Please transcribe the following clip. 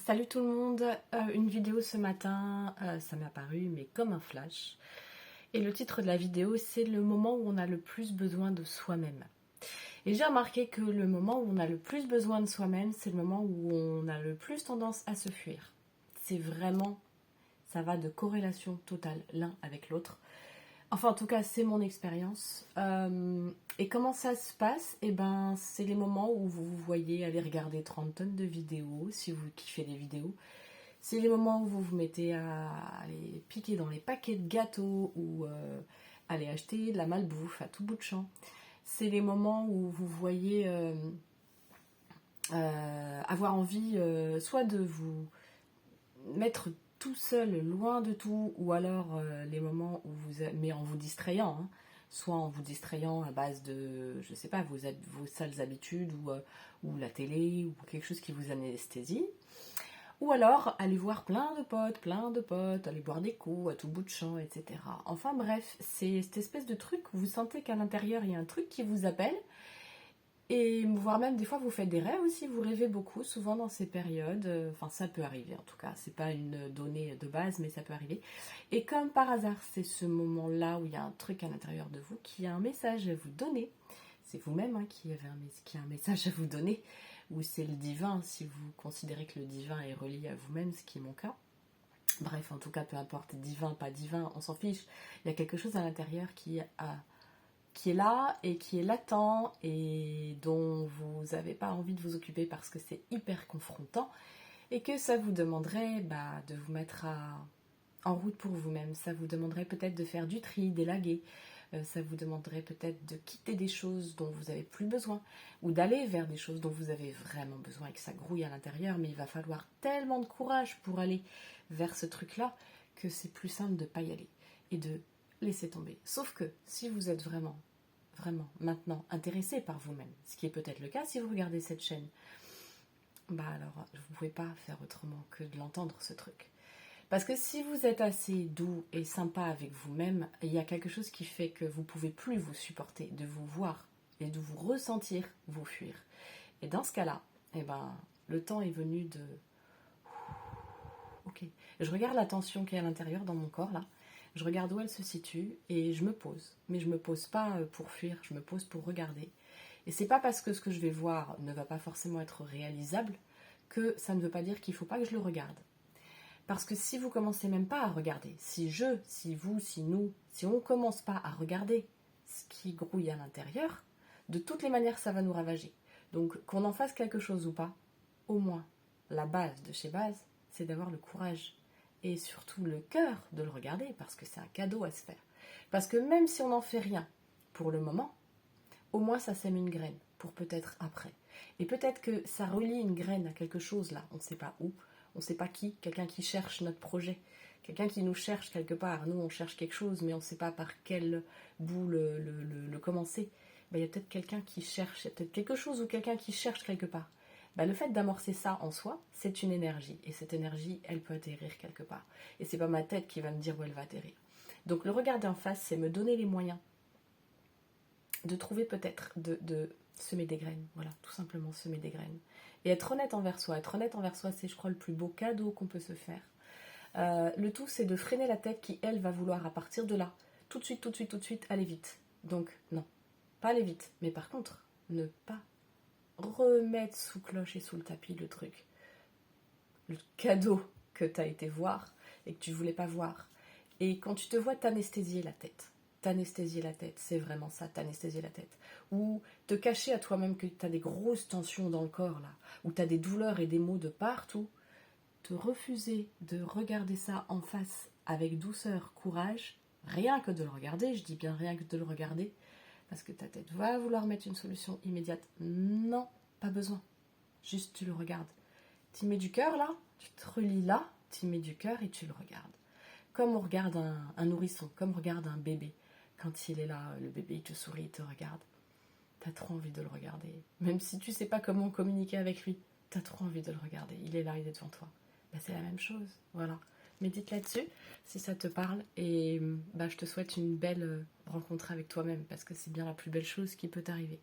Salut tout le monde, une vidéo ce matin, ça m'est apparu mais comme un flash. Et le titre de la vidéo c'est le moment où on a le plus besoin de soi-même. Et j'ai remarqué que le moment où on a le plus besoin de soi-même, c'est le moment où on a le plus tendance à se fuir. C'est vraiment, ça va de corrélation totale l'un avec l'autre. Enfin, en tout cas, c'est mon expérience. Et comment ça se passe? Eh ben, c'est les moments où vous vous voyez aller regarder 30 tonnes de vidéos, si vous kiffez les vidéos. C'est les moments où vous vous mettez à aller piquer dans les paquets de gâteaux ou aller acheter de la malbouffe à tout bout de champ. C'est les moments où vous voyez avoir envie soit de vous mettre tout seul, loin de tout, ou alors les moments où vous... Mais en vous distrayant, hein, soit en vous distrayant à base de, je sais pas, vos sales habitudes, ou la télé, ou quelque chose qui vous anesthésie. Ou alors, aller voir plein de potes, aller boire des coups à tout bout de champ, etc. Enfin bref, c'est cette espèce de truc où vous sentez qu'à l'intérieur, il y a un truc qui vous appelle. Et voire même des fois vous faites des rêves aussi, vous rêvez beaucoup, souvent dans ces périodes, enfin ça peut arriver en tout cas, c'est pas une donnée de base mais ça peut arriver. Et comme par hasard, c'est ce moment-là où il y a un truc à l'intérieur de vous qui a un message à vous donner, c'est vous-même hein, qui a un message à vous donner, ou c'est le divin si vous considérez que le divin est relié à vous-même, ce qui est mon cas. Bref, en tout cas, peu importe, divin, pas divin, on s'en fiche, il y a quelque chose à l'intérieur qui est là et qui est latent et dont vous n'avez pas envie de vous occuper parce que c'est hyper confrontant et que ça vous demanderait de vous mettre en route pour vous-même. Ça vous demanderait peut-être de faire du tri, d'élaguer. Ça vous demanderait peut-être de quitter des choses dont vous n'avez plus besoin ou d'aller vers des choses dont vous avez vraiment besoin et que ça grouille à l'intérieur, mais il va falloir tellement de courage pour aller vers ce truc-là que c'est plus simple de ne pas y aller et de laisser tomber. Sauf que si vous êtes vraiment maintenant intéressé par vous-même, ce qui est peut-être le cas si vous regardez cette chaîne, alors vous ne pouvez pas faire autrement que de l'entendre ce truc. Parce que si vous êtes assez doux et sympa avec vous-même, il y a quelque chose qui fait que vous ne pouvez plus vous supporter, de vous voir et de vous ressentir vous fuir. Et dans ce cas-là, le temps est venu de... Ok, je regarde la tension qui est à l'intérieur dans mon corps là, je regarde où elle se situe et je me pose. Mais je ne me pose pas pour fuir, je me pose pour regarder. Et c'est pas parce que ce que je vais voir ne va pas forcément être réalisable que ça ne veut pas dire qu'il ne faut pas que je le regarde. Parce que si vous commencez même pas à regarder, si vous, si nous, si on ne commence pas à regarder ce qui grouille à l'intérieur, de toutes les manières ça va nous ravager. Donc qu'on en fasse quelque chose ou pas, au moins la base de chez base, c'est d'avoir le courage et surtout le cœur de le regarder parce que c'est un cadeau à se faire. Parce que même si on n'en fait rien pour le moment, au moins ça sème une graine pour peut-être après. Et peut-être que ça relie une graine à quelque chose là, on ne sait pas où, on ne sait pas qui, quelqu'un qui cherche notre projet, quelqu'un qui nous cherche quelque part. Nous on cherche quelque chose mais on ne sait pas par quel bout le commencer. Il y a peut-être quelqu'un qui cherche, il y a peut-être quelque chose ou quelqu'un qui cherche quelque part. Le fait d'amorcer ça en soi, c'est une énergie. Et cette énergie, elle peut atterrir quelque part. Et c'est pas ma tête qui va me dire où elle va atterrir. Donc le regarder en face, c'est me donner les moyens de trouver peut-être, de semer des graines. Voilà, tout simplement semer des graines. Et être honnête envers soi. Être honnête envers soi, c'est je crois le plus beau cadeau qu'on peut se faire. Le tout, c'est de freiner la tête qui, elle, va vouloir à partir de là, tout de suite, aller vite. Donc non, pas aller vite. Mais par contre, ne pas remettre sous cloche et sous le tapis le truc. Le cadeau que tu as été voir et que tu voulais pas voir. Et quand tu te vois t'anesthésier la tête, c'est vraiment ça, t'anesthésier la tête. Ou te cacher à toi-même que tu as des grosses tensions dans le corps, là, ou tu as des douleurs et des maux de partout, te refuser de regarder ça en face avec douceur, courage, rien que de le regarder, je dis bien rien que de le regarder, parce que ta tête va vouloir mettre une solution immédiate. Non, pas besoin. Juste tu le regardes. Tu mets du cœur là, tu te relis là, tu mets du cœur et tu le regardes. Comme on regarde un nourrisson, comme on regarde un bébé. Quand il est là, le bébé il te sourit, il te regarde. T'as trop envie de le regarder. Même si tu sais pas comment communiquer avec lui, t'as trop envie de le regarder. Il est là, il est devant toi. C'est la même chose, voilà. Médite là-dessus, si ça te parle. Et je te souhaite une belle rencontre avec toi-même, parce que c'est bien la plus belle chose qui peut t'arriver.